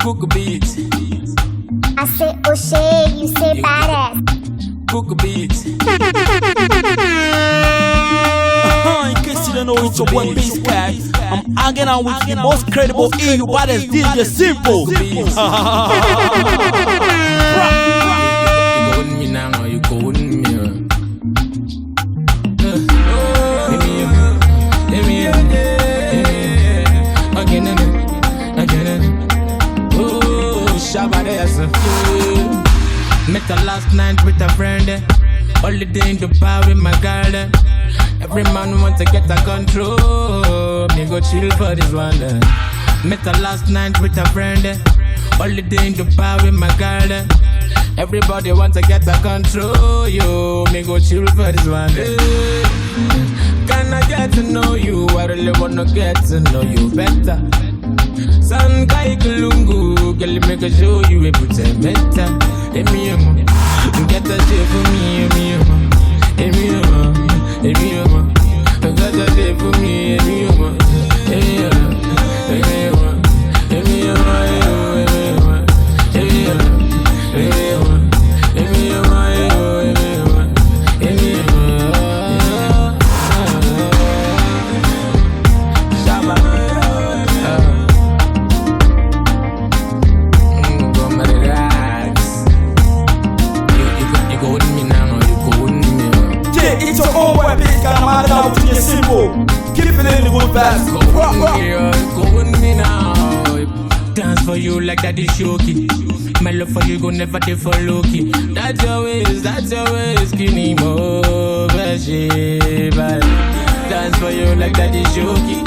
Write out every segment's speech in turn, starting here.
Book a beats. I say O'Shea, you say badass. Book a beats. In case you don't know, it's your one piece cat. I'm hanging out with the most credible EU baddest DJ Simple. You go with me now, or you go with me. Met her last night with a friend. Holiday in Dubai with my girl. Every man want to get a control. Me go chill for this one. Met her last night with a friend. Holiday in Dubai with my girl. Everybody want to get a control. Yo, me go chill for this one. Can I get to know you? I really wanna get to know you better. San kai kulungu, girl, make a show you a put a meta. Emi get a day for me, Emi got a day for me, It's your own one piece cat. I'm hanging out with DJ Simple. Keep it in the good vibes. Go with me now. Dance for you like Daddy Shoki. My love for you go never dey for Loki. That's your ways, skinny mo baby. Dance for you like Daddy Shoki.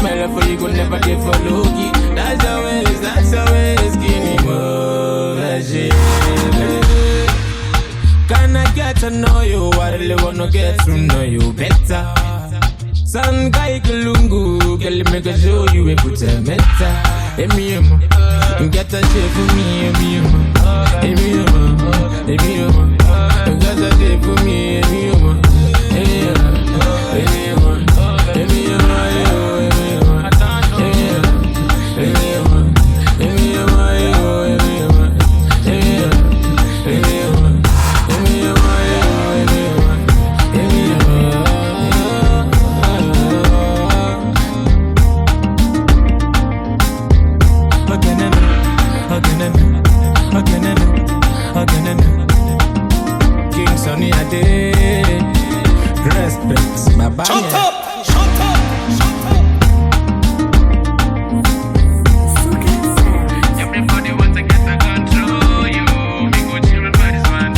My love for you go never dey for Loki. That's your ways, skinny mo baby. Can I get to know you? I really wanna get to know you better. San kai kulungu, girl, make a show you a put a meta. Emi get a shape for me, Emi get a shape for me, King Sonny Ade, respect my body. Shut up! Everybody wants to get the control. You, me go chill for this one.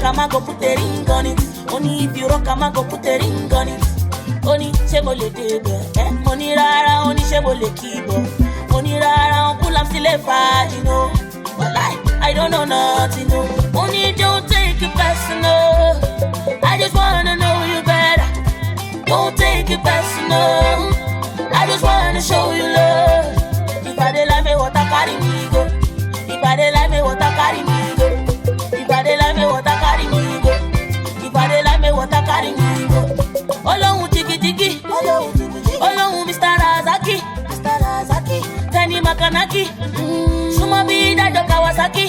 I'ma go put a ring on it. Only if you rock, I'ma go put a ring on it. Only shebole debe, money rara, only shebole kibo. Money rara, pull up still a fight, you know. But I don't know nothing, no. Only don't take it personal. I just wanna know you better. Don't take it personal. I just wanna show you love. If I dey like me, what I carry me go. If I dey like me, what I carry me go. If I dey like me, what I carry me go. If I dey like me, what I carry me go. Olohun tiki tiki, Olohun Mr. Razaki, Tenny Makanaki, Sumobi Dajo Kawasaki.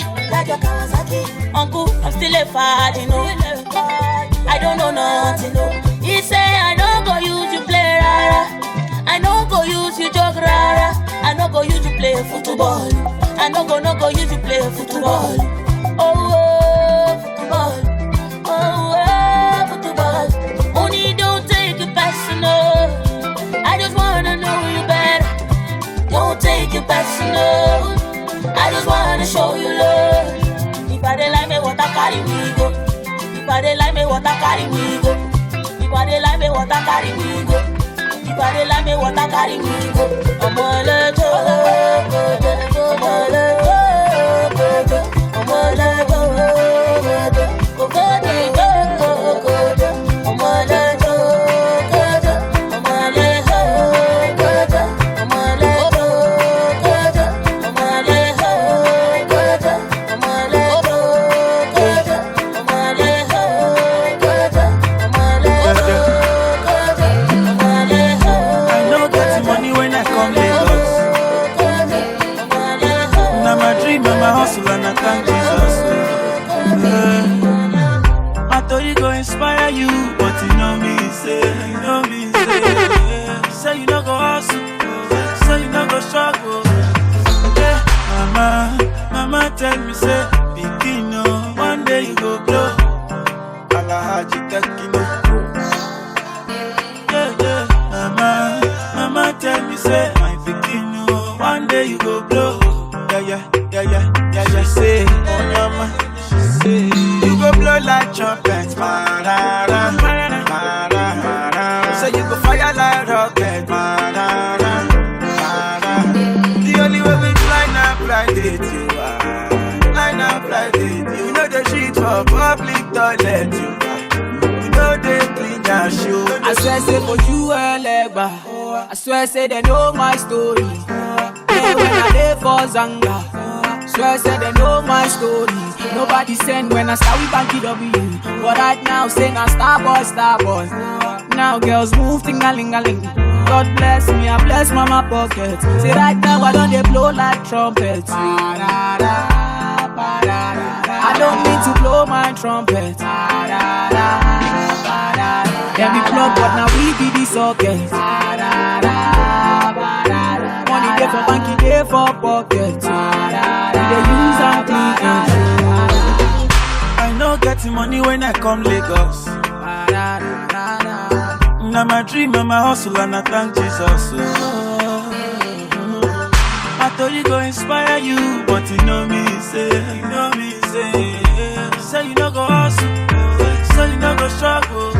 Uncle, I'm still a fad, you know. I don't know nothing, no. He say I don't go use you play rara. I don't go use you jog rara. I don't go use you play football. I don't go use you play football. Football. Football. Only don't take it personal. I just wanna know you better. Don't take it personal. I just wanna show you love. If I dey like me, what I carry me go. If I dey like me, what I carry me go. If I dey like me, what I carry me go. If I dey like me, what I carry me go. I'm all alone. thought it go inspire you, but you know me, say, say you not go hustle, say you not go struggle. Yeah, mama tell me, say, begin, one day you go blow. Alahaji Tekino. Yeah, mama tell me, say, my begin, one day you go blow. Yeah, she say, oh mama, she say, you go blow like trumpets, marara, marara. So you go fire like rocket, marara, marara. The only way we line up like it, you are. Line up like it, you know the shit for public toilet, you are. You know they clean your shoe. I swear say for you Legba, I swear say they know my story. When I live for Zanga, swear say they know my story. Nobody send when I start with Banky W. But right now say na star boy. Now girls move ting-a-ling-a-ling. God bless me, I bless mama pocket. Say right now I don't they blow like trumpets. I don't mean to blow my trumpet. Then we plug, but now we be the socket. Money there for banky, there for pocket. They use and clean. I know getting money when I come Lagos. Now my dream and my hustle, and I thank Jesus. I thought it go inspire you, but you know me, say, say you not go hustle, say you not go struggle.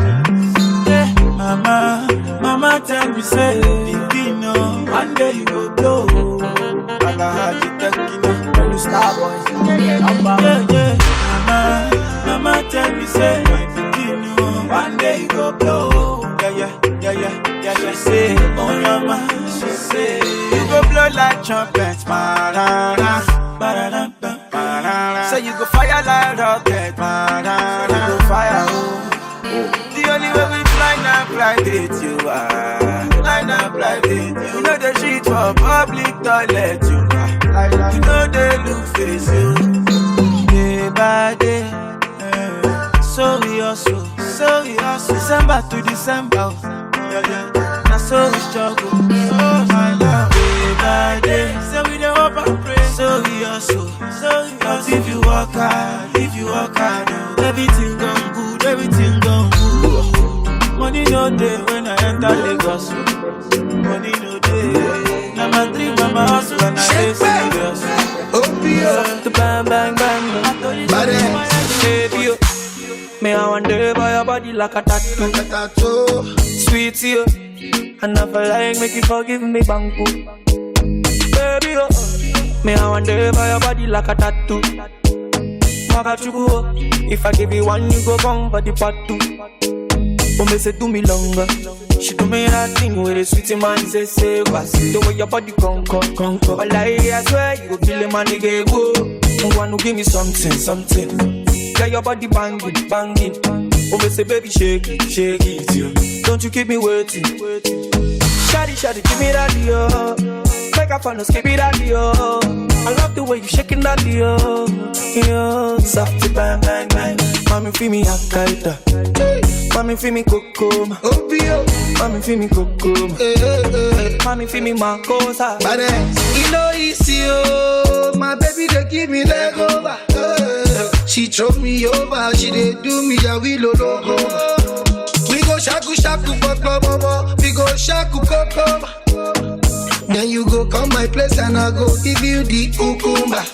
Yeah, mama tell me, say, begin, one day you go blow. Alahaji Tekino, when you star boy. Yeah, mama tell me, say, begin, one day you go blow. Yeah, she say, oh mama, she say, you go blow like trumpets, marara, marara, marara. So you go fire like rocket, marara, you go fire, oh. The only way we line up like it, you are. Line up like it, you know the shit for public toilet, you are. You know they look face you, day by day. So we hustle, December to December. Now so we struggle, my love, day by day. So we don't hope and pray, so we hustle, but if you work hard, everything gone good, Money no day when I enter Lagos, money no day. Now my dream, my hustle, and I stay serious. To bang, baby, me I wonder by your body like a tattoo. Sweet you, and never like make you forgive me, banku. Baby, me I wonder by your body like a tattoo. If I give you one, you go come for the part two. Oh, me say do me longer. She do me that thing with a sweet man say was the way your body conquer. But I swear you go kill a man again. Go, you want to give me something. Yeah, your body banging. Oh, me say baby shake it, yo. Don't you keep me waiting. Shawty, give me that, yo. Make a fun, skip it that, yo. I love the way you shaking that, yo. Soft bang. Mami feel me akaita. Mami feel me coco. Mami feel me coco. Mami feel me makosa. You know easy, oh. My baby they give me leg over. She throw me over. She they do me a willow logo. We go shaku papa. We go shaku papa. Then you go come my place and I go give you the cucumber.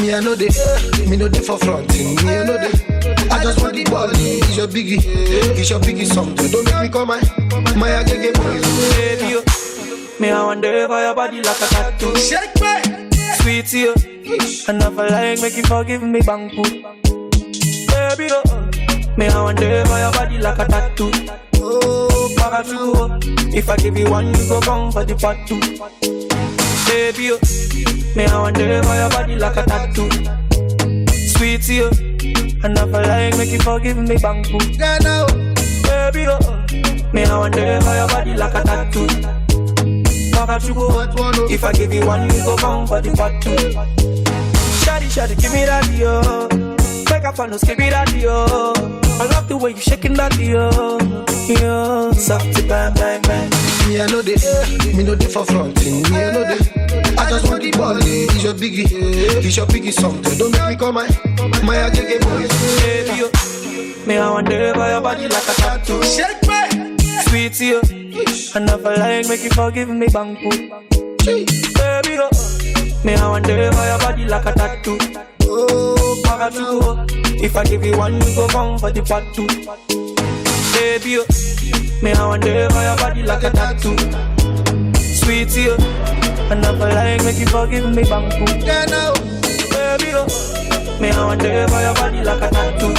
Me I know they for fronting. Me I know they. I just want the ball. It's your biggie something. Don't make me call my agege boy. Baby, me I wonder by your body like a tattoo. Shake me, sweet you, and never like make you forgive me, banku. Baby, me I wonder by your body like a tattoo. If I give you one, you go come for the part two. Baby, me I wonder by your body like a tattoo. Sweet you, and never like make you forgive me, banku. Baby, me I wonder by your body like a tattoo. If I give you one, you go come for the part two. Shawty, give me that, yo. Make a fun, skip it that, yo. I way you shaking that, yo. Soft bang, bang, bang. Me, I know me know the for fronting. Me, I know I just want the body. It's your biggie, it's your biggie something. Don't make me call my AJG boy. Baby, yo. Me, I wonder by your body like a tattoo. Shake me, sweet, yo. I never like make you forgive me, bangku. Baby, yo. Me, I wonder by your body like a tattoo. Oh, Pagatu. If I give you one, you go wrong for the part two. Baby, yo. Me, I wonder by your body like a tattoo. Sweet, yo. I never like make you forgive me, bangku. Yeah, no. Baby, yo. Me, I wonder by your body like a tattoo.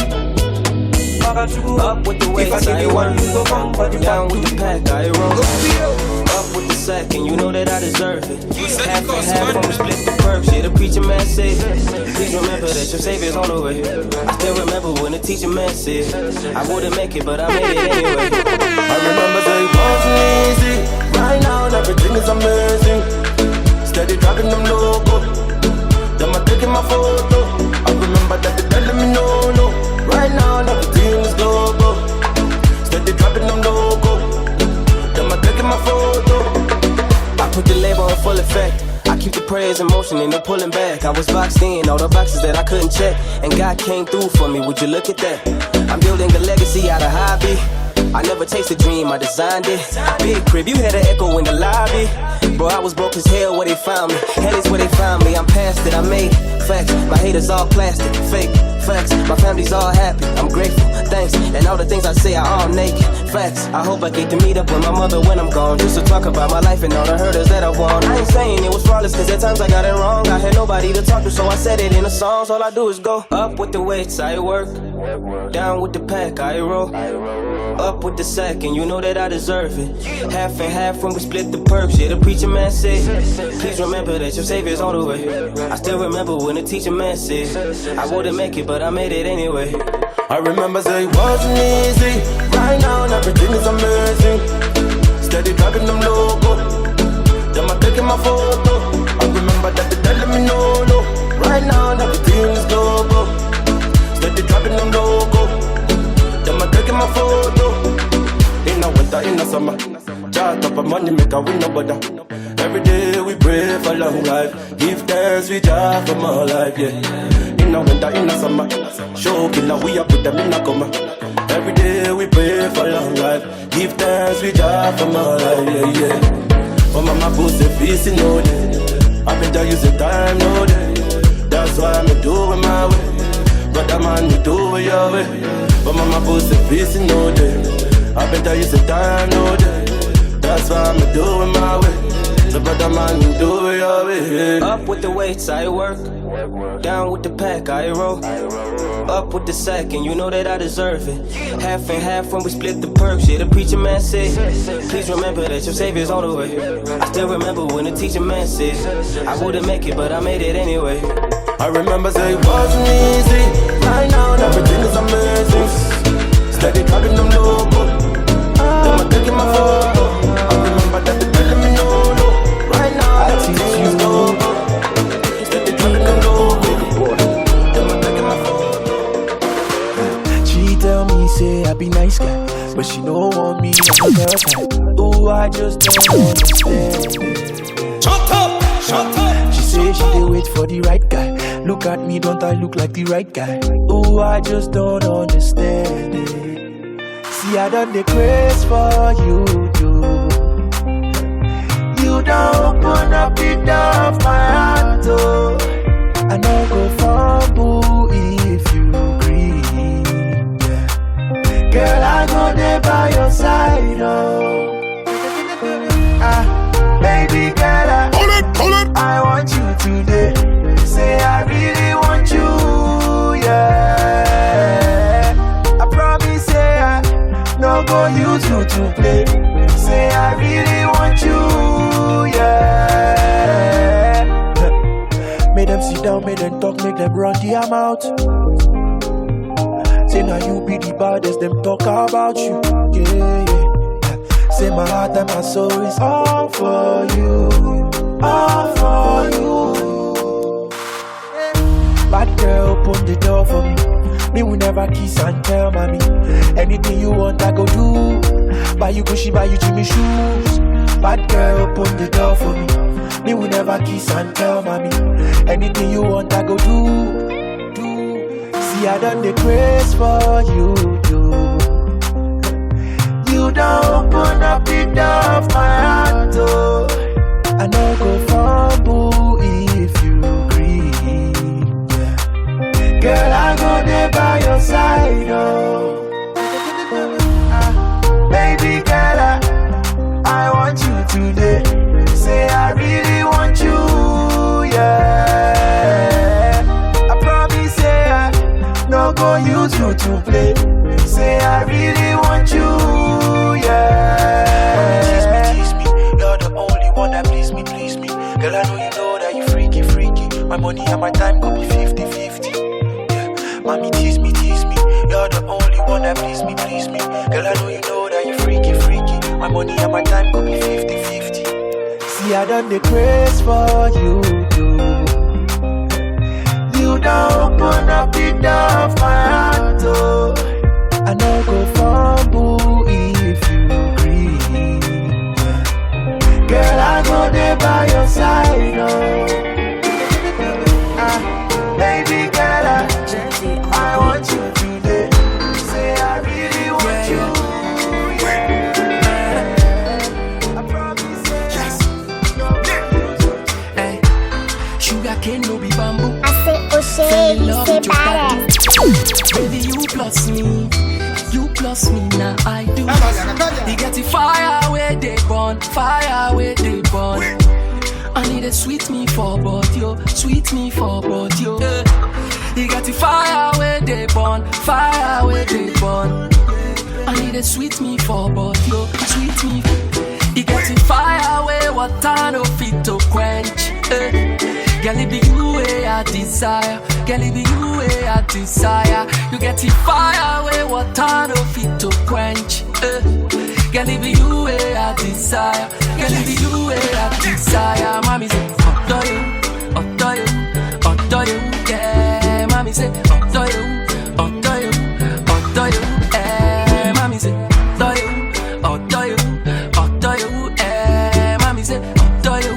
Up with the weight, I roll. Down with the pack, I roll. Up with the sack, and you know that I deserve it. Half and half from the split the perks. Yeah, the preacher man said, please remember that your savior's on the way. I still remember when the teacher man said, I wouldn't make it, but I made it anyway. I remember that it wasn't easy. Right now, everything is amazing. Steady dropping them logo. Them are taking my photo. I remember that they telling me no. Right now, everything is global. Steady dropping them logo. Them are taking my photo. I put the label in full effect. I keep the prayers in motion and no pulling back. I was boxed in, all the boxes that I couldn't check. And God came through for me, would you look at that? I'm building a legacy out of hobby. I never chased a dream, I designed it. Big crib, you had an echo in the lobby. Bro, I was broke as hell where they found me. Hell is where they found me, I'm past it, I made facts. My haters all plastic, fake facts. My family's all happy, I'm grateful, thanks. And all the things I say are all naked, facts. I hope I get to meet up with my mother when I'm gone, just to talk about my life and all the hurdles that I won. I ain't saying it was flawless, cause at times I got it wrong. I had nobody to talk to, so I said it in the songs. All I do is go up with the weights, I work. Down with the pack, I roll. Up with the sack, and you know that I deserve it. Half and half when we split the perks. Yeah, the preacher man said, please remember that your savior's on the way. I still remember when the teacher man said, I wouldn't make it, but I made it anyway. I remember that it wasn't easy. Right now, everything is amazing. Steady dropping them logo. Them are taking my photo. I remember that they telling me no. Right now, everything is global. Steady dropping them logo. Them are taking my photo. In the winter, in the summer. Chart up a money, make a win no bother. Every day we pray for long life. Give thanks we jar for more life, yeah. In the winter, in the summer. Show killer, we are put them in a coma. Every day we pray for long life. Give thanks we jar for more life, yeah. For mama pussy facing no day. I better use the time no day. That's why I'm doing my way. Brother man, me do it your way. But mama pussy facing no day. I better use the time no day. That's why I'm doing my way. So brother man, me do it your way. Up with the weights, I work. Down with the pack, I roll. Up with the sack, and you know that I deserve it. Half and half when we split the perks. Yeah, the preacher man said, please remember that your savior's on the way. I still remember when the teacher man said, I wouldn't make it, but I made it anyway. I remember that it wasn't easy. Right now, everything is amazing. Steady dropping them logo. Them are taking my photo. I remember that they telling me no. Right now, everything is global. Steady dropping them logo. Them are taking my photo. She tell me, say I be nice guy, but she don't want me as a girl type. Oh, I just don't understand. Shut up! She say she dey wait for the right guy. Look at me, don't I look like the right guy? Oh, I just don't understand it. See, I done the grace for you too. You don't open up the door of my heart, oh. I no go fumble if you agree, yeah. Girl, I go there by your side, oh. Baby girl, I want you today. Say I really want you, yeah. I promise, say I no go use you to play. Say I really want you, yeah. Make them sit down, make them talk, make them run their mouth. Say now you be the baddest, them talk about you, yeah. Say my heart and my soul is all for you, all for you. Bad girl, open the door for me. Me will never kiss and tell, mommy. Anything you want, I go do. Buy you Gucci, buy you Jimmy shoes. Bad girl, open the door for me. Me will never kiss and tell, mommy. Anything you want, I go do. See, I done the grace for you, You don't open up the door of my heart, oh. I no go fumble if you agree, yeah. Girl, I go there by your side, oh. Baby girl, I want you today. Say I really want you, yeah. I promise, say I no go use you to play. Say I really want you, yeah. Tease me, you're the only one that please me. Girl, I know you know that you freaky. My money and my time go be 50-50. Yeah, mommy tease me. You're the only one that please me. Girl, I know you know that you freaky. My money and my time go be 50-50. See, I done the grace for you, You don't open up the door of my heart, oh. I no go fumble if you agree, yeah. Girl, I go there by your side, oh. Baby girl, I want you today. Say I really want you. Sugar cane no be bamboo. I say O'Shea, you say badass. Baby, you plus me, now I do. You get the fire where they burn. I need a sweet me for body, yo. You get the fire where they burn. I need a sweet me for body, yo. You get the fire where water no fit to quench. Girl, it be you way I desire. You get the fire where water no fit to quench. Girl, it be you way I desire. Mommy say, Odo you, yeah. Mommy say, Odo you, eh. Mommy say, Odo you, eh. Mommy say, Odo you,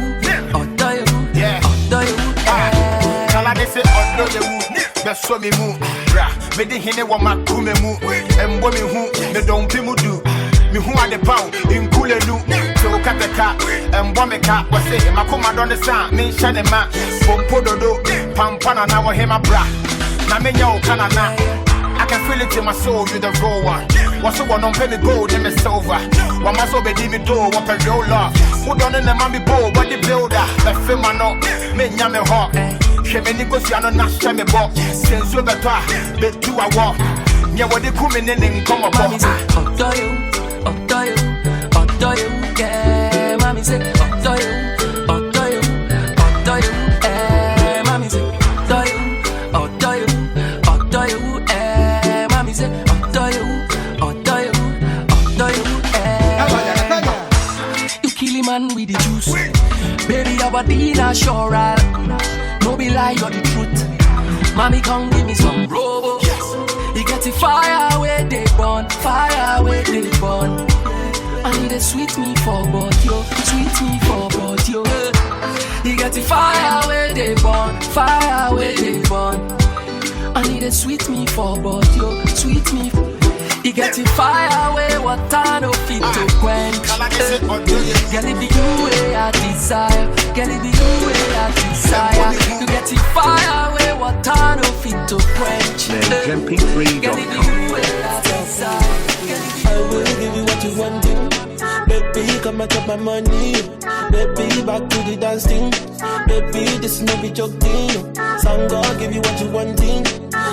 eh. Kala de se Odo you, be so me mu, bra. Me de hine wa makume mu, embo me hu, me don pi mu du. Me who are the pound in Kulelu, so Kataka, and Bomeka was saying, Makoma don the sound, me Shanema, Pompodo, Pampana, now him a bra. Namenya Canana. I can feel it in my soul, you're the raw one. What's the one on penny gold in the silver? One must obey me door, what a roller. Who done in the mommy bowl, what the builder, the film I know, me yammy hot. She may negotiate on Nash Chammy box, since we're better, but do I walk. Yeah, what they come in and come up. Odo you, yeah. Mommy say, Odo you, eh. Mommy say, Odo you, eh. Mommy say, Odo you, eh. You kill him man with the juice, baby. Your body natural, no be lie or the truth. Mommy, come give me some robo. You get the fire where they burn. I need a sweet me for body, yo. You get the fire where they burn. I need a sweet me for body, yo. You get the fire where water no fit to quench. Girl, it be you way I desire. You get the fire where water no fit to quench. Girl, it be you way I desire. I will give you what you want, baby. Come and take my money, baby. Back to the dance thing, baby. This no be joking. Some God give you what you want,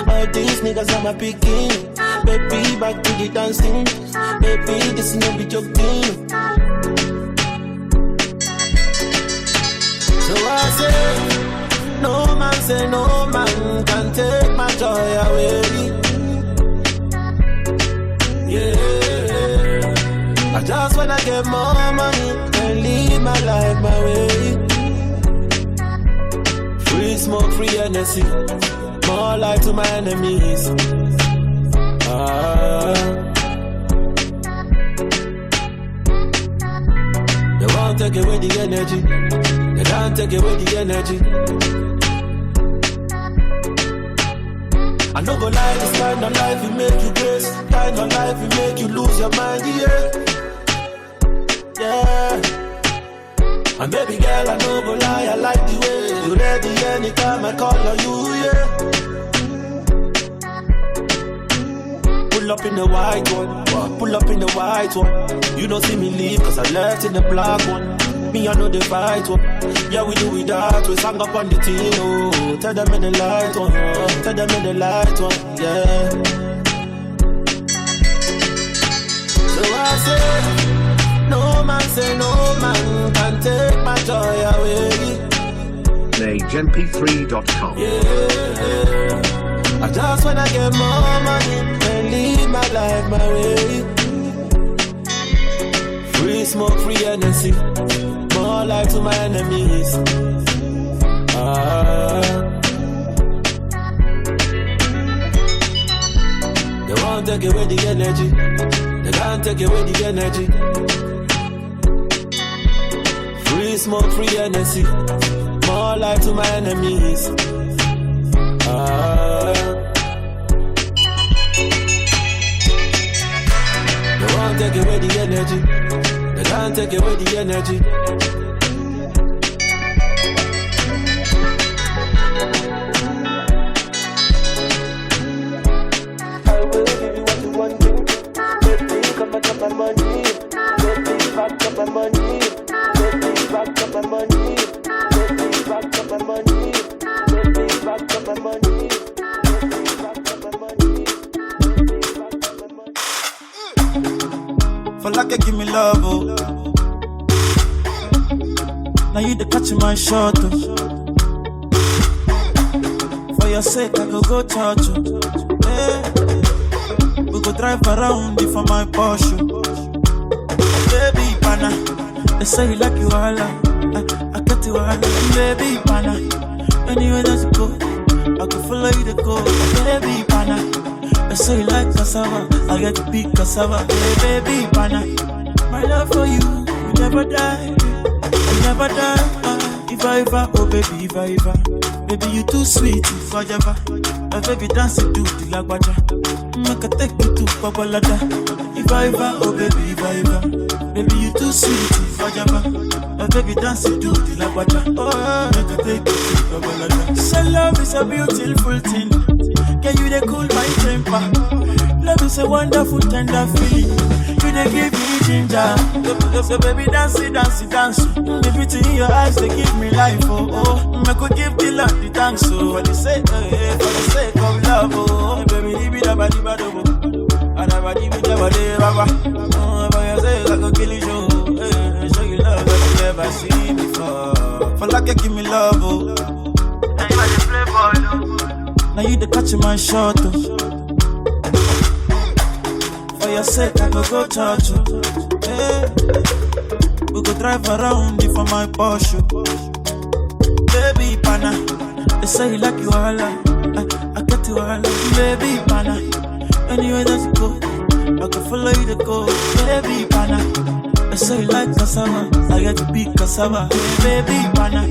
all these niggas are my picking, baby. Back to the dance thing, baby. This no be joking. So I say, no man can take my joy away. Yeah, I just wanna get more money and live my life my way. Free smoke, free energy. more life to my enemies. They won't take away the energy. They can't take away the energy. I no go lie, this kind of life will make you grace. Kind of life will make you lose your mind, yeah. And baby girl, I no go lie, I like the way you ready anytime I call on you, yeah. Pull up in the white one, pull up in the white one. You don't see me leave cause I left in the black one. Me, I know the fight one. Yeah, we do it that way. Hang up on the team, oh. Tell them in the light one, tell them in the light one, yeah. So I say, no man say no man can take my joy away. NageMP3.com. Yeah, I just wanna get more money and live my life my way. Free smoke, free energy. More life to my enemies. They won't take away the energy. They can't take away the energy. Free smoke, free energy. More life to my enemies. They won't take away the energy. They can't take away the energy. I will give you what you want to. Let me come back up my money. Let me back up my money. Let me back up my money. Let me back up my money. Let me back up my money. Let me back up my money. For like give me love, oh. Now you the catch my shot, oh. For your sake, I go church, oh. Hey. We go drive around for my Porsche. Baby, pana, they say you like you all, I get you all. Baby, pana, anywhere that you go, I can follow you to go. Baby, pana, they say you like cassava, I get to big cassava. Hey, baby, pana, my love for you, you never die, you never die. If I ever, oh baby, if I ever, baby you too sweet, if I ever, my baby dance it to the lagwaja, make I take you to Babalada. If I ever, oh baby, if I ever, baby you too sweet, if I ever, my baby dance it to the lagwaja, oh make I take you to Babalada. So love is a beautiful thing, can you they cool my temper? Love is a wonderful tender feeling. You they give me ginger. So baby dance it, dance it, dance it. The beauty in your eyes they give me life, oh oh. I could give the Lord the thanks, oh. For the sake of love, oh. Baby, leave it about the bad, oh. And I leave it about the baba. Oh, for your sake I could kill you, show. Show you love that you never seen before. For like you give me love, oh. Now you are the playboy, oh. Now you the catch my shot, oh. For your sake, I go church. Hey. We go drive around for my Porsche. Baby, pana, they say you like you all, I get you all. Baby, pana, anywhere that you go, I can follow you to go. Baby, pana, they say you like cassava, I get to big cassava. Baby, pana,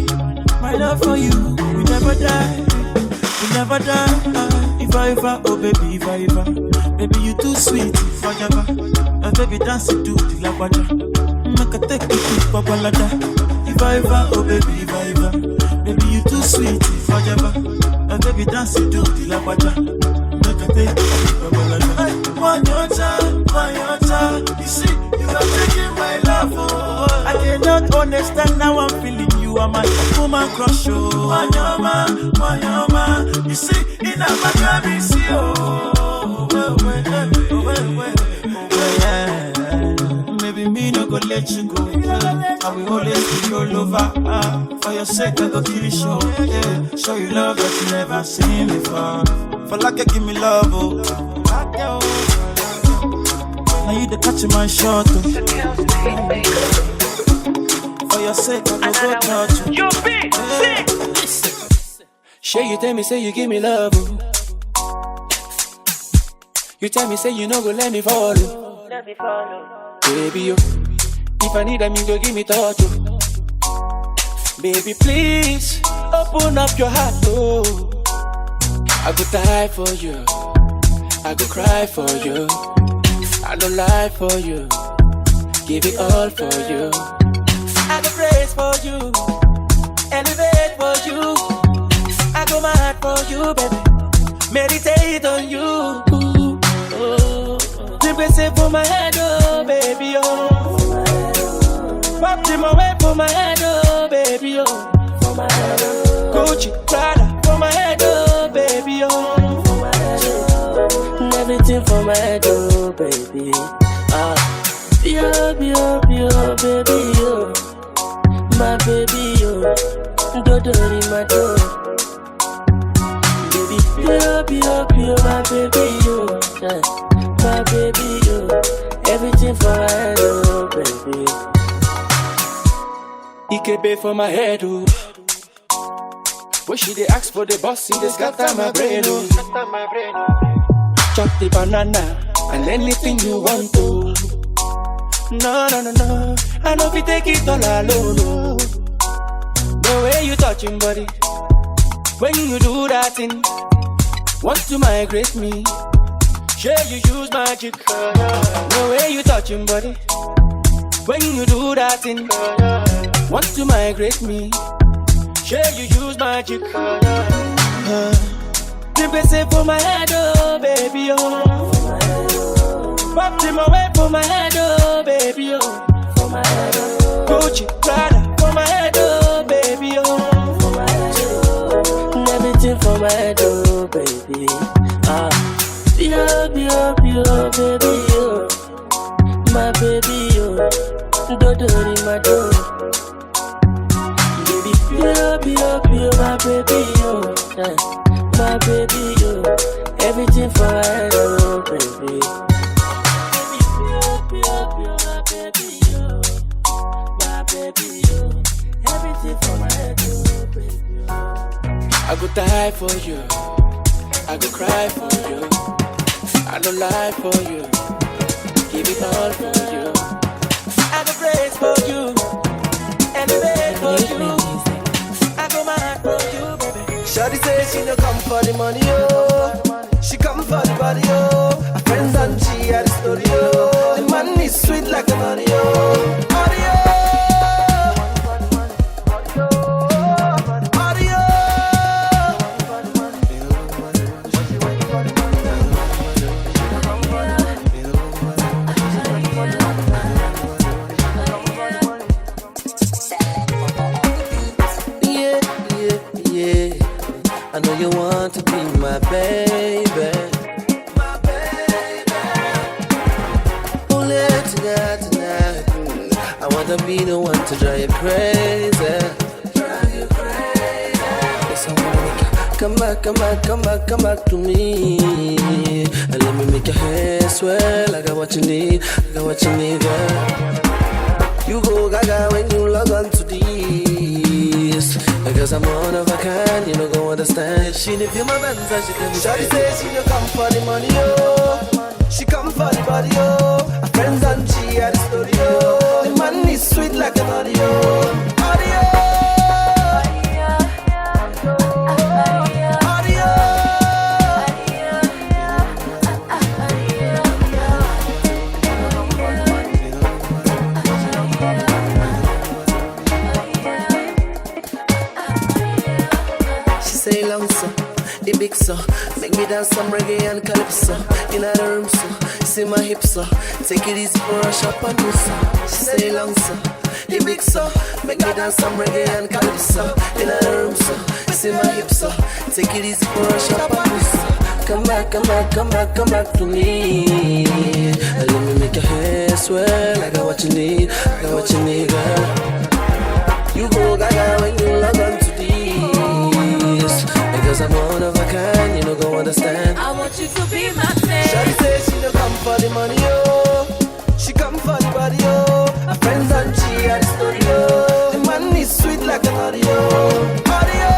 my love for you, we never die, we never die. If I ever, oh baby, if I ever, baby you too sweet, if I ever, my baby dance it to the lagwaja, make I take you to Babalada. If I ever, oh baby, if I ever, baby you too sweet, if I ever, my baby dance it to the lagwaja, make I take you to Babalada. One your time, you see, you are taking my love, oh. I cannot understand how I'm feeling. You are my woman crush, oh. Wanyama, you see, in a Miami, see, oh, well, maybe me no go let you go. I will always be your lover. For your sake, I go kill you, show. Yeah, show you love that you never seen before. For like you give me love, oh. Now you the catch my shot, oh. For your sake, I go touch you. Sure, you tell me, say you give me love. Oh. You tell me, say you no go let me follow. Let me follow. Baby, yo, if I need them, you go give me touch. Oh. Baby, please, open up your heart. Oh. I go die for you. I go cry for you. I don't lie for you. Give it all for you. I go praise for you. Elevate for you. I go mad for you, baby. Meditate on you. Simply say for my head, oh, baby, oh. Pop them away for my head, oh, baby, oh. Gucci, Prada, for my head, oh, baby, oh. Everything for my head, oh, baby. Yo, baby, yo. My baby, yo. Dodori, my door. Baby, yo, my baby, yo. My baby, yo. Everything for my head, oh, baby. Ikebe for my head, oh. When she dey ask for the boss, he dey scatter my brain, oh. Chop the banana and anything you want to. No. I know if you take it all alone, no. The way you touching body, when you do that thing, want to migrate me. Sure you use magic. The way you touching body, when you do that thing, want to migrate me. Sure you use magic. Simply say for my head, oh, baby, oh. Pop them away for my head, oh, baby, oh. Gucci, Prada, for my head, oh, baby, oh. Everything for my head, oh, baby. Yo, baby, yo. My baby, yo. Dodori, my door. Baby, yo, my baby, yo. My baby, yo. Everything for my head, oh, baby. Baby, yo, my baby, yo. My baby, yo. Everything for my head, oh, baby. I go die for you. I go cry for you. I don't lie for you. Give it all for you. I go praise for you. Elevate for you. I go mad for you, baby. Shawty say she no come for the money, oh. She come for the body, oh. Her friends and she at the studio. The man is sweet like a Mario. Mario. I know you want to be my baby. My baby. Only tonight. I want to be the one to drive you crazy. Yes, I wanna make you come back to me. And let me make your hair swell. I got what you need, girl. You go gaga when you log on to this. Because I'm one of a kind, you don't go understand. She didn't feel my bands, she tell me. Shawty say she no come for the money, oh. She come for the body, oh. Her friends and she at the studio. The man is sweet like a Mario. Say long so, the big so. Make me dance some reggae and calypso. In the room so, see my hips so. Take it easy for a shop and do so. She say long so, the big so. Make me dance some reggae and calypso. In the room so, see my hips so. Take it easy for a shop and do so. Come back to me. Let me make your hair swell. I got what you need, girl. You go gaga when you log on to this. Because I'm one of a kind, you don't go understand. I want you to be my man. Shawty say she no come for the money, oh. She come for the body, oh. Her friends and she at the studio. The man is sweet like a Mario. Mario.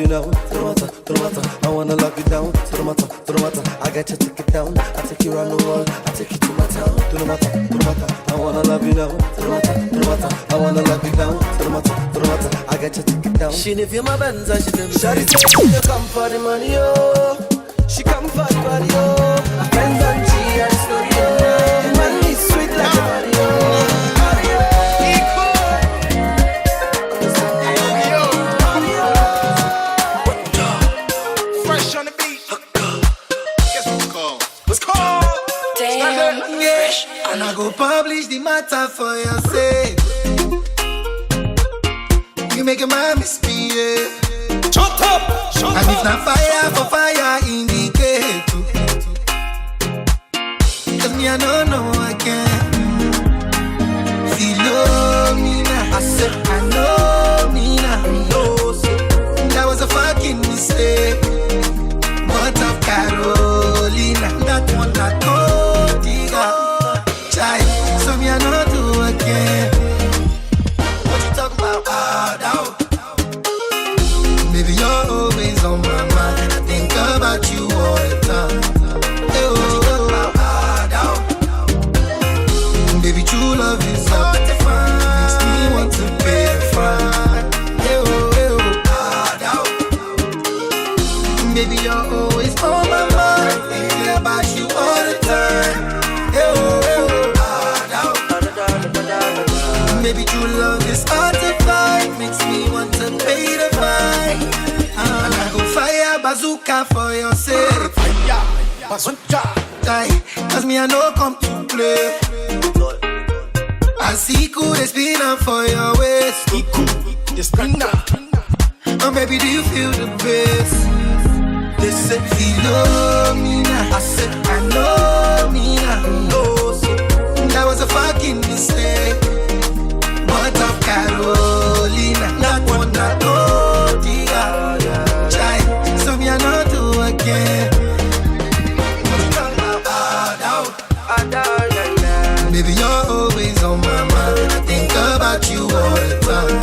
you now. To the matter, I wanna love you down. To the matter, I got you take it down. I take you around the world, I take you to my town. To the matter, I wanna love you now. To the matter, I wanna love you down. To the matter, I got you take it down. She never feel my bands and she tell me, shawty say she come for the money, oh. She come for the body, oh. Friends and she and story, oh. The money is sweet like a body, oh. And I go publish the matter for your sake. You make a man misbehave. Shut up! And if not fire for fire, indicate. Cause me I don't know I can't. Philomena, I said I know me now. That was a fucking mistake. But of Carolina, that one not gold digger. So me I know do again. What you talk about? Baby, you're always on my mind. I think about you all the time. Hey, what you talk about? Baby, true love is hard to find. Makes me want to pay a fine. Hey, baby, you're always on my mind. Thinking about you all the time. Hey, Maybe true love is hard to find. Makes me want to pay the fine. And I go fire bazooka for your sake. Fire bazooka. Cause me I know come to play. I see cool they spin up for your waist. They spin up. Oh baby, do you feel the bass? They said Philomena. I said I know me now. That was a fucking mistake. But of Carolina, not one that gold digger. Try, so me I know do again. Baby, you're always on my mind. I think about you all the time.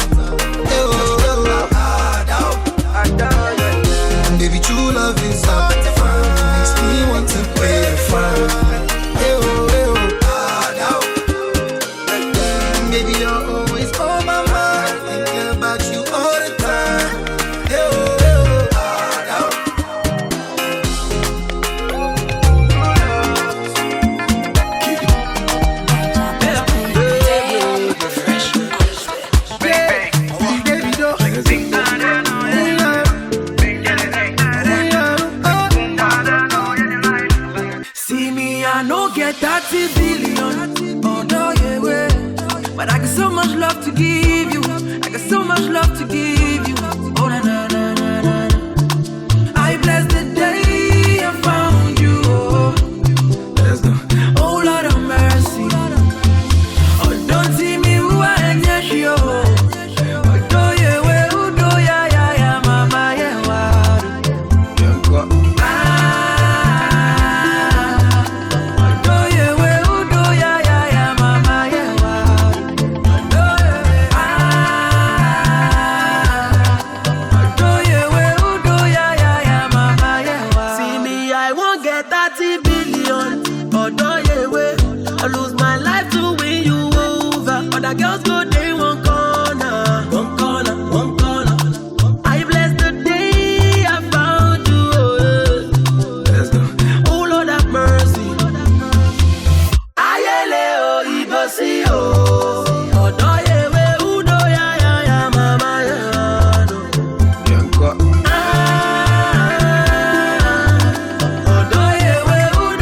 Baby, true love is hard to find. Makes me want to pay the fine. Baby, you're always on my mind. Thinking about you all the time. See me, I no get 30 billion. Oh no, yeah, way. But I got so much love to give you. I got so much love to give you. Oh na na na na na. I bless the day I found you. Let's go. Oh Lord of mercy. Oh don't see me who I am, yes yo. Oh do ye we, oh do ya ya ya, mama ye wa. Girls go day one corner, one corner, one corner. I bless the day I found you. Let's go. Oh Lord have mercy. Ayele o ibosi o. Odo yewe udo ya ya ya mama ya no. Yanko. Odo yewe udo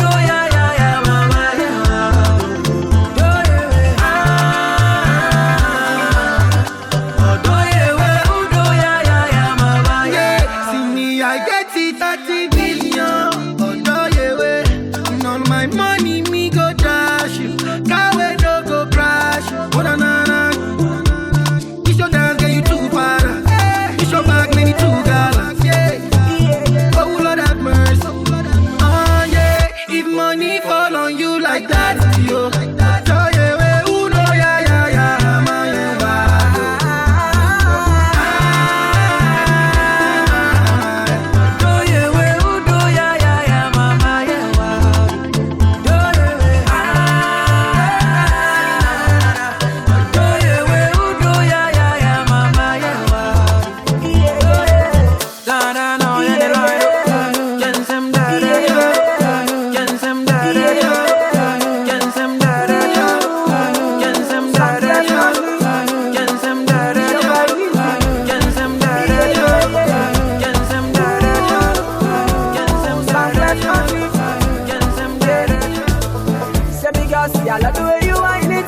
see I love the way you whine it.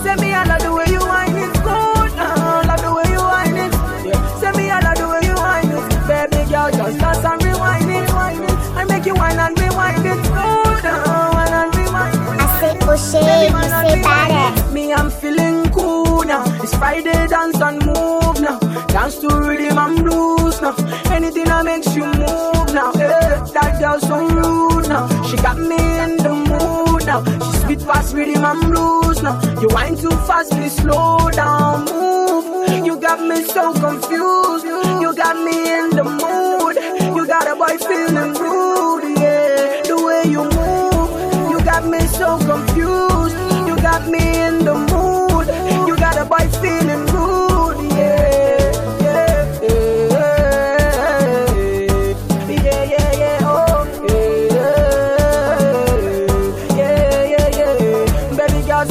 Say me I love the way you whine it. Good now, love the way you whine it. Yeah. Say me I love the way you whine it. Baby girl, just dance and rewind it, whine it. I make you whine and rewind it. Good now, whine and rewind it. I say O'Shea, you say bad. Me I'm feeling cool now. It's Friday, dance and move now. Dance to rhythm and blues now. Anything that makes you move now. Yeah, that girl's so rude now. She got me in the mood now. She spit fast rhythm and blues now. You whine too fast, please slow down, move. You got me so confused. You got me in the mood. You got a boy feeling rude, yeah. The way you move, you got me so confused. You got me in the mood. You got a boy feeling rude, yeah.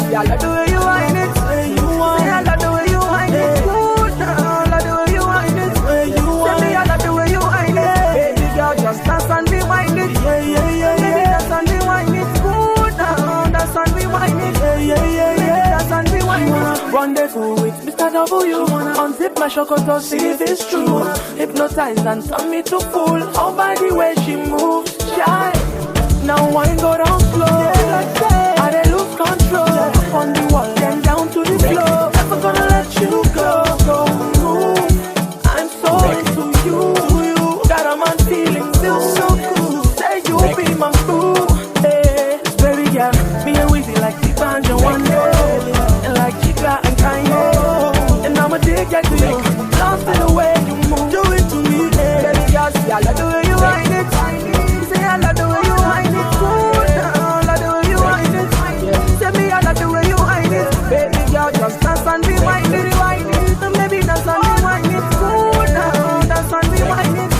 I love the way you whine it. I love the way you whine it. Good now, I love the way you whine it. Tell me I love the way you whine it. Baby girl, just dance and rewind it. Baby, dance and rewind it. Good now, dance and rewind it. Dance and rewind it. Rendezvous with Mr. W. Unzip my chocolate, see if it's true. Hypnotize and turn me to fool. How by the way she moves, shy. Now wine go down slow. I dey lose control. On the wall, then down to the floor. Never gonna let you go. I'm so into you. Got a man feeling feel so cool. Say you be my fool. Hey, baby girl, me and Weezy like Tifa and Joanne, and like Chica and Kanye. And I'ma dig to you. Lost in the way you move. Do it to me, hey. Baby girl, see I love the way you whine it. Say I love the way you whine it. Good now, love the way you whine it. Say me I love the way you whine it. Baby girl, just dance and rewind it, rewind it. And maybe dance and rewind it. Good now, dance and rewind it.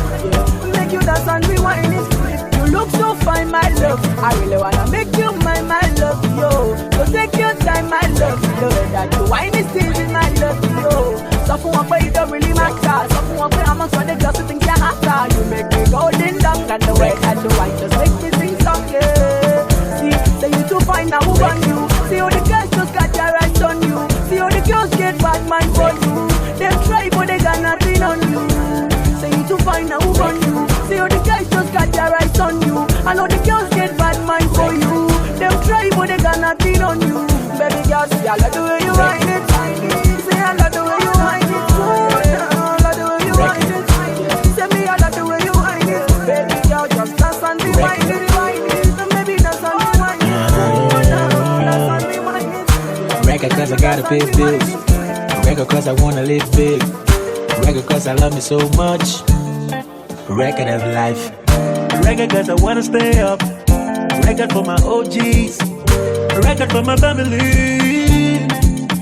Make you dance and rewind it. You look so fine, my love. I really wanna make you my love, yo. So take your time, my love. The way that you whine is still in my love, yo. So for one way it don't really matter. So for one way I'm amongst the girls who think you're hotter. You make me golden dumb, and the way that you whine just make me sing song, yeah. See, say you too fine, now who on you? See how the girls just got their eyes on you. See how the girls get bad mind for you. Them try but they got nothing on you. Say you too fine, now who on you? See how the guys just got their eyes on you. I know the girls get bad mind for you. Them try but they got nothing on you. Baby girl, see I love the way you whine it. Say I love the way you whine it. I love the way you whine it. Say me I love the way you whine it. Baby girl, just dance and rewind it, rewind it. And maybe dance and rewind it. Dance and rewind it. Record cause I gotta pay bills. Record cause I wanna live big. Record cause I love me so much. Record of life. Record cause I wanna stay up. Record for my OGs. Record for my family.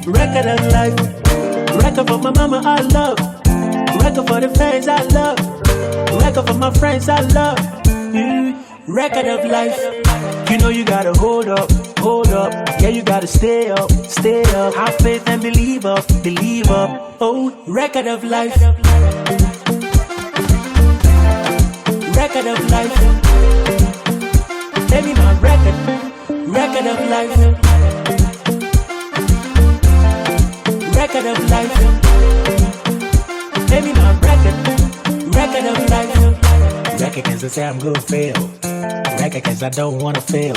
Record of life. Record for my mama I love. Record for the fans I love. Record for my friends I love. Record of life. You know you gotta hold up, hold up. Yeah, you gotta stay up, stay up. Have faith and believe up, believe up. Oh, record of life. Record of life. Baby, my record. Record of life. Record of life. Baby, my record. Record of life. Record cause I say I'm gonna fail. Record cause I don't wanna fail.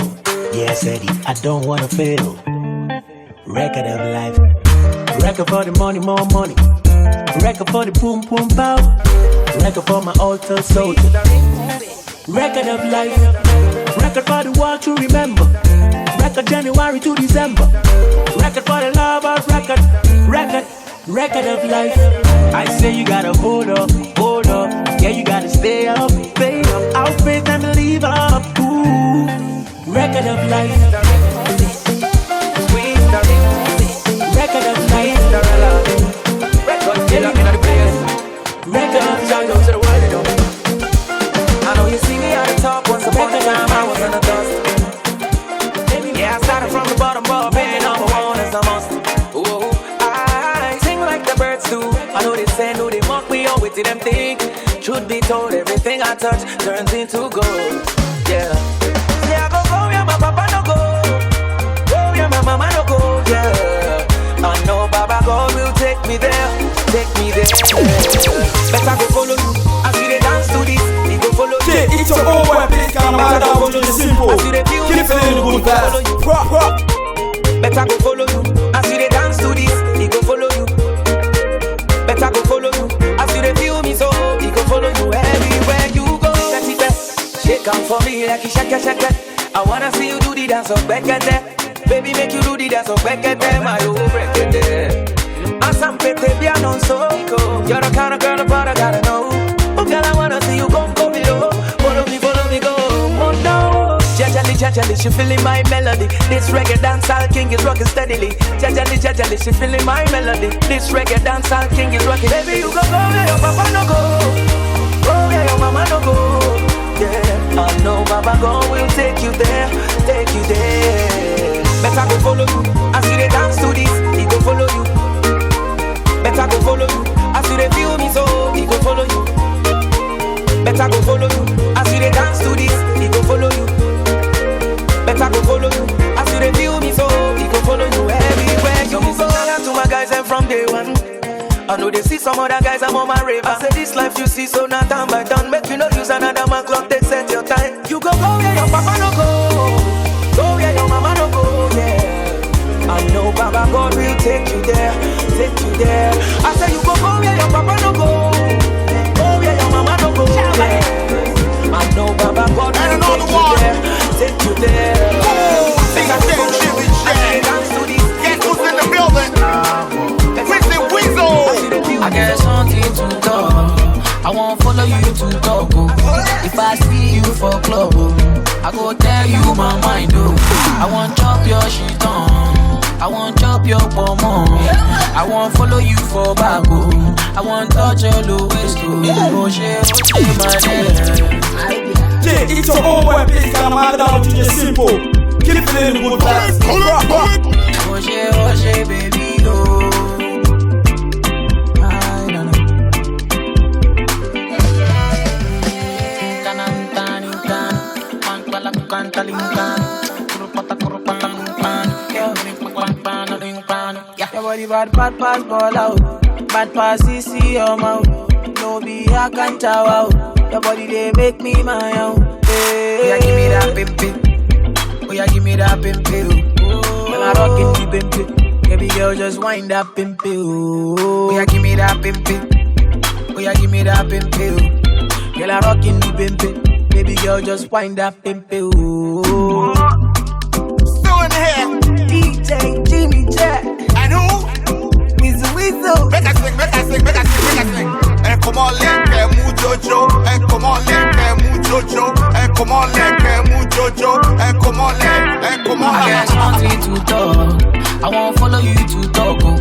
Yes, Eddie, I don't wanna fail. Record of life. Record for the money, more money. Record for the boom, boom, pow. Record for my altar soldier. Record of life. Record for the world to remember. Record January to December. Record for the lovers. Record, record, record of life. I say you gotta hold up, hold up. Yeah, you gotta stay up, stay up. Out faith and believe up. Ooh. Record of life. Record of life. Record, get up in the place. Record of life. I know you see me at the top. Once upon a time I was in the dust. Yeah, I started from the bottom, but being number one is a must. Ooh, I sing like the birds do. I know they say, no, they mock me, oh, what did them think? Truth be told, everything I touch turns into gold. Yeah. Yeah, I go, yeah, my papa no go. where my mama no go, yeah. I know Baba God will take me there. Better go follow you as you dey dance to this. He go follow you. Yeah, it's your own boy, please, Calamada, with the simple. As you dey feel me, so he go follow you. Better go follow you as you dey dance to this. He go follow you. Better go follow you as you dey feel me, so he go follow you everywhere you go. Shake on for me like you shake it. I wanna see you do the dance of Bekete. Baby, make you do the dance of Bekete, my old Bekete. Asam pete piano so you're the kind of girl but I gotta know. Oh girl, I wanna see you come below. Follow me, go. Oh no. Jajali, she feeling my melody. This reggae dancehall king is rocking steadily. Jajali, she feeling my melody. This reggae dancehall king is rocking. Baby, you go where your papa no go. Go where your mama no go. Yeah, I know Baba God will take you there. Better go follow you as you dey dance to this. He go follow you. Better go follow you as you dey feel me, so he go follow you. Better go follow you as you dey dance to this. He go follow you. Better go follow you as you dey feel me, so he go follow you everywhere you go. Shout out to my guys and from day one. I know they see some other guys, I'm on my rave. I say this life you see, so now time by time. Make you not use another man clock, take set your time. You go where your papa no go. Go where your mama no go, yeah. I know Baba God will take you there. I say you go where your papa no go. Go where your mama no go, yeah. I know Baba God will take you there. Guess who's in the building? I get something to talk. I won't follow you to talk. Oh. If I see you for club, oh, I go tell you my mind. Oh. I won't chop your shit on. I won't chop your pomon. I won't follow you for back. Oh. I won't touch your low waist. Oh, shit, my head. Yeah, it's your own boy, please, Calamada, with the simple. Keep it in the good vibes. Oh, shit, baby, oh. Your body bad pass ball out. Bad pass CC your mouth. No be I can't chow out. Your body they make me my own. Hey. Oh yeah, give me that pimpin'. Oh yeah, give me that pimpin'. When I rockin' the pimpin'. Baby girl just wind that pimpin'. Oh yeah, give me that pimpin'. Oh yeah, give me that pimpin'. Girl I rockin' the pimpin'. Baby girl just wind that pimpin'. Oh. Still in here. DJ Jimmy Jack. And who? Weasel. Make us sing. Come on, let mu Jojo. Come on, let mu Jojo. Come on, let mu Jojo. Come on, I got something to talk. I won't follow you to talk. Oh.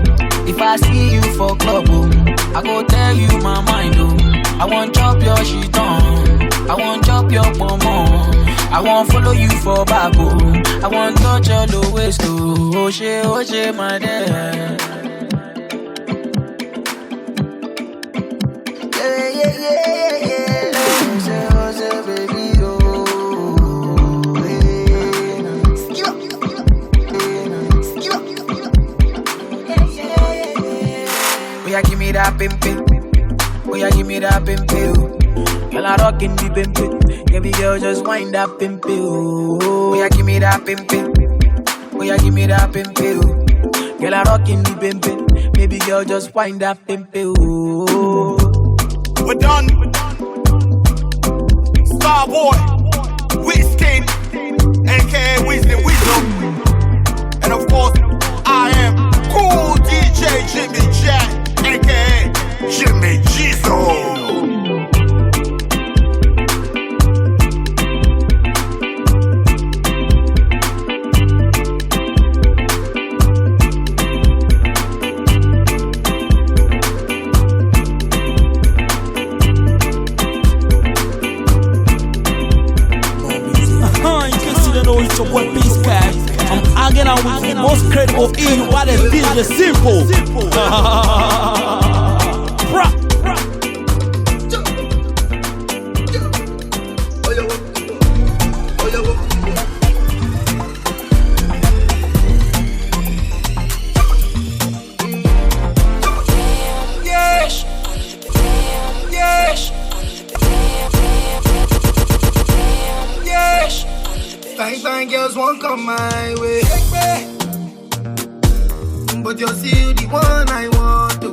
If I see you for club, oh, I go tell you my mind. Oh. I won't chop your shit on. I won't chop your pomon. I won't follow you for back. Oh. I won't touch your low waist. Oh, shit, my dad. Yeah. Say, baby, oh, oh yeah, give me that pimpin'. Oh yeah, give me that pimpin'. Girl, I rockin' the pimpin'. Baby girl, just wind that pimpin'. Oh yeah, give me that pimpin'. Oh yeah, give me that pimpin'. Girl, I rockin' the pimpin'. Baby girl, just wind that pimpin'. Oh. We're done. Starboy, Whiskey, aka Wisdom, and of course, I am Cool DJ Jimmy Jack, aka Jimmy Jizo. It's your boy Peace Cat. I'm hanging out with the most credible EU by the DJ Simple. Fine girls won't come my way. But you're still the one I want to.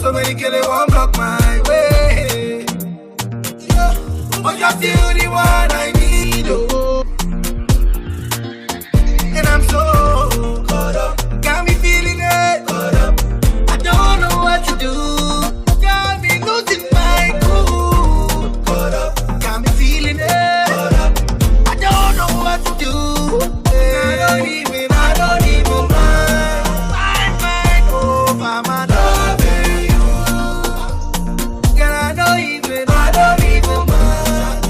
So many kids they won't block my way. But you're still the one I need. And I'm so caught up. Got me feeling it. Caught up. I don't know what to do. Got me losing my cool. Caught up. Got me feeling it. Caught up. I don't know what to do. I don't even mind. Oh, I'm loving you. Girl, I don't even mind.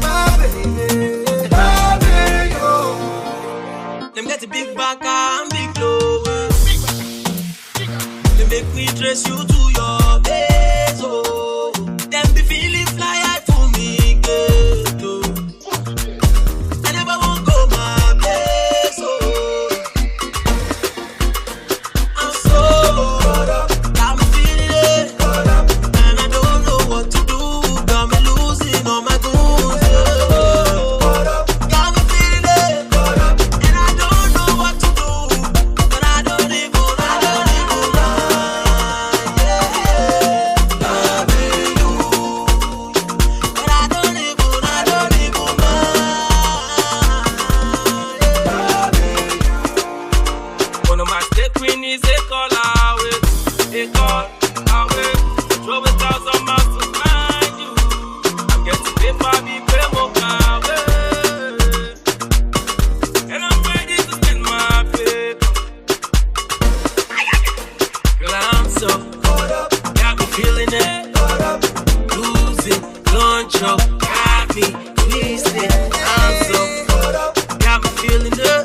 My baby, loving you. Them get a big back and big clothes. They make me dress you to your base. Oh, them be feeling fly high for me, girl. I never won't go my place. Oh, I'm so caught up. Got me feeling it, and I don't know what to do. Got me losing all my goons. Got me feeling it, and I don't know what to do. But I don't even mind. Loving you, but I don't even mind. One of my stay queen is a call away, a call away. 12,000 miles to find you. I'm getting paper, be pay more away. And I'm ready to spend my paper. Girl, I'm so caught up. Got me feeling it. Losing control. Got me twisted. I'm so caught up. Got me feeling it.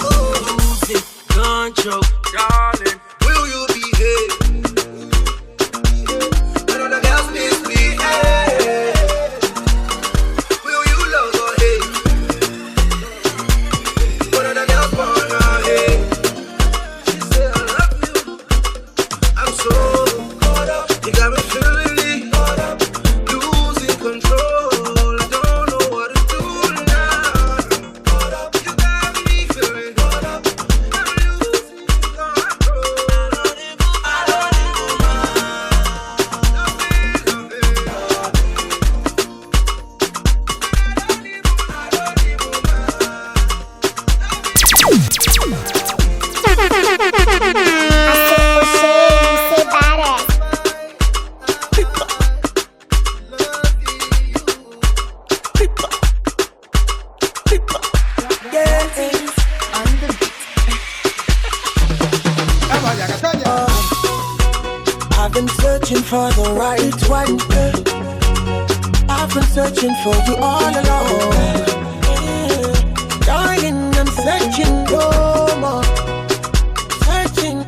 Losing control. Darling, Will you behave? When other girls misbehave, will you love or hate? When other girls wanna hate, she say I love you. I'm so caught up. You got me feeling it. Losing control. I don't know what to do now. You got me feeling. I'm losing control. I don't even mind. I've been searching for the right one. I've been searching for you all along. Darling, I'm searching no more. Searching.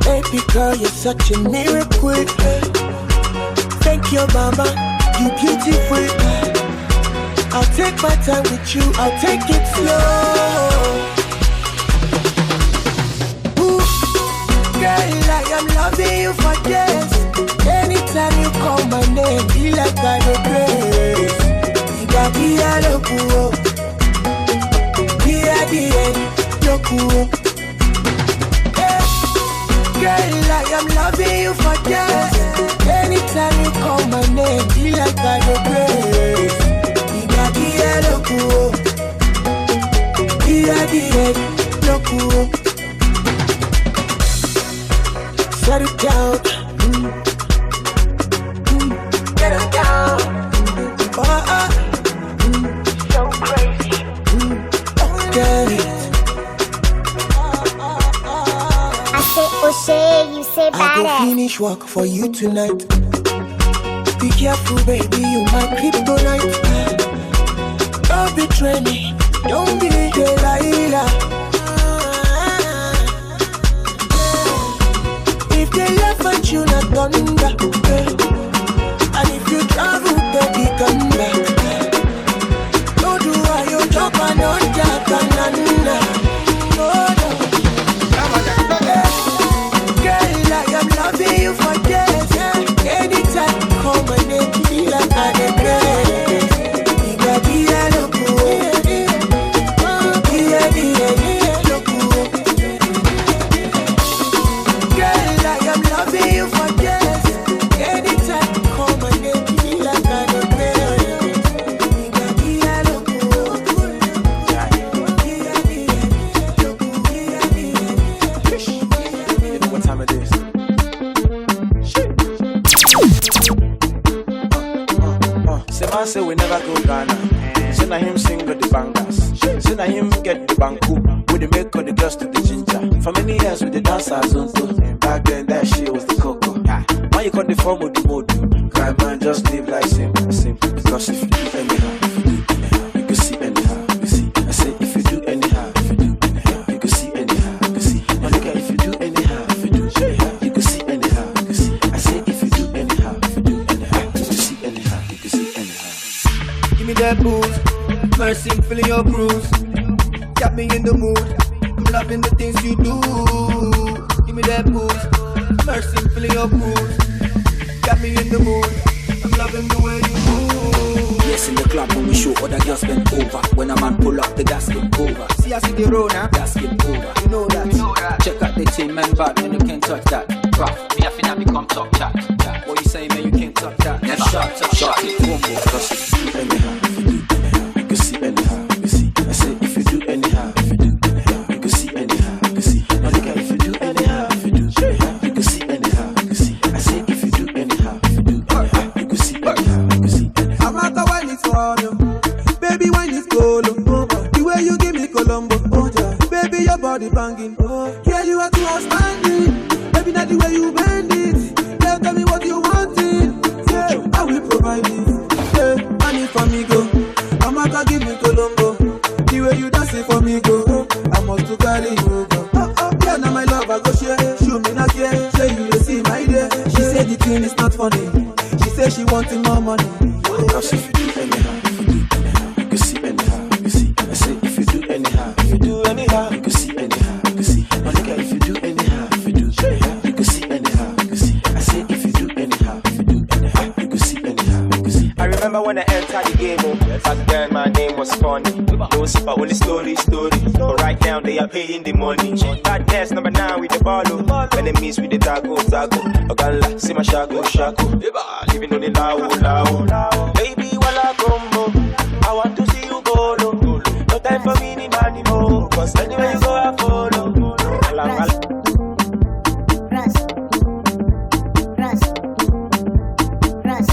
Baby girl, you're such a miracle. Thank you, mama. You beautiful. I'll take my time with you. I'll take it slow. Girl, I am loving you for days. Anytime you call my name, feel like I know grace. Girl, I am loving you for days. Anytime you call my name, feel like I know grace. Set it down. Get it down. So crazy. Get it. I say O'Shea, you say I go badass. finish work for you tonight. Be careful, baby, you my kryptonite. Don't betray me, don't be Delilah. If they laugh at you, not thunder. And if you travel, baby, come back. Don't do why you drop and on jack and nana. Girl, I am loving you for days. Anytime you call my name, feel like I regret. man say we never go Ghana. Say na him sing with the bangers. Say na him get the banku. We the make all the girls to the ginger. For many years we the dance as zonto. Back then that shit was the cocoa. Why you call the form with the mode? Cry man, just live like simple. Because if you do anyhow, you can see anyhow. You see, I say if you do anyhow, you can see anyhow. You see, my nigga, if you do anyhow, you can see anyhow. You see, I say if you do anyhow, you can see anyhow. You can see anyhow. Give me that booze, mercy, feeling your bruise. Got me in the mood. I'm loving the things you do. Give me that booze, mercy, feeling your bruise. Got me in the mood. I'm loving the way you move. Yes, in the club when we show other girls bend over. When a man pull up the gas get over. See I see the road now. Gas get over. You know that. Check out the team, man, bad when you can't touch that. Rough, me I finna become top chat. What you say, man, you can't touch that. Never shot it, wombo. Cause if you do anyhow, you can see anyhow. You see, I say if you do anyhow, you can see anyhow. You see, my nigga, if you do anyhow, you can see anyhow. You see, I say if you do anyhow, you can see anyhow. You see, I'm not the one it's for you. Baby, when it's Colombo, the way you give me Colombo, baby, your body banging. Yeah, you are too outstanding. Baby, not the way you bend it. Yeah, tell me what you wanting. Yeah, I will provide it. Yeah, I need for me go. I'm not gonna give me Colombo. The way you dance it for me go. I must to carry you go. Yeah, now my love I go share. Show me not care. Show you to see my day. She said the thing is not funny. She said she wanting more money. cause if you do anyhow, you can see anyhow. You see, I say if you do anyhow, you can see anyhow. You see, my nigga, if you do anyhow, you can see anyhow. You see, I say if you do anyhow, you can see anyhow. You see. I remember when I entered the game, back then my name was funny. No super, only story. But right now they are paying the money. That dance number 9 with the ball. Enemies with the taco. Ogala, see my shako. Living on the lao. Baby, wala combo. I want to see you go low. No time for me, need money more. Cause anywhere you go, I follow. Russ,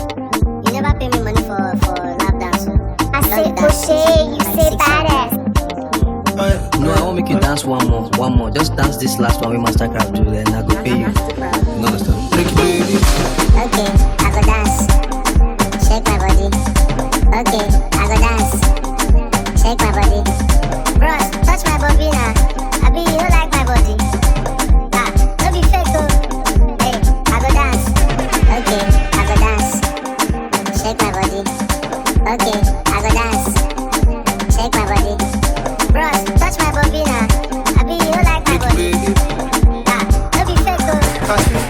you never pay me money for lap dance. I say, O'Shea, you say badass. No, I won't make you dance one more. Just dance this last one we Mastercard do, then I go pay you. You understand? Okay, I go dance. Shake my body. Okay, I go dance. Shake my body. Bros, touch my bobina. I be you don't like my body. Don't be fake though. Hey, I go dance. Okay, I go dance. Shake my body. Okay, I go dance. Shake my body. Bros, touch my bobina. I be you don't like my body. Don't be fake though.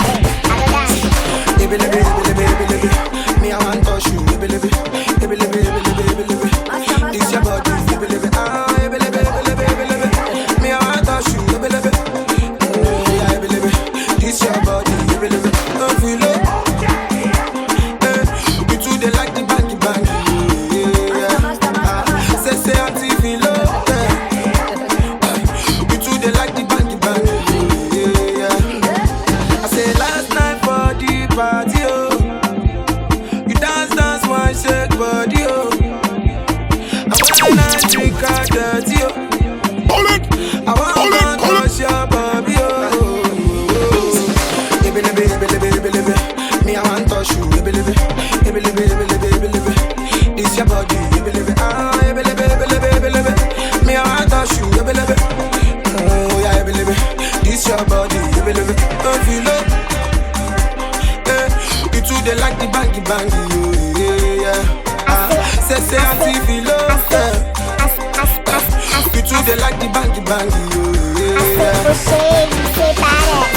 Hey, I go dance. Me, I want to touch you. This your body. Me, I want to touch you. This your body. Don't feel it. You two they like the bang. Say auntie feel it. You two they like the bang. I say last night for the party, oh. You dance, one shake body, oh. And when I drink a dirty, oh. I want to touch your body, oh. Me, I want to touch you, this your body, me, I want to touch you, oh yeah, this your body, don't feel it. You two they like the bang, yeah. Say auntie feel it. You two they like the bang, yeah. O'Shea, you say badass.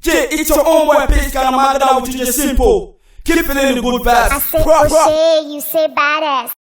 Yeah, it's your own boy, Pace Ghana, man, with DJ Simple. Keep feeling the good vibes. I say, O'Shea, you say badass.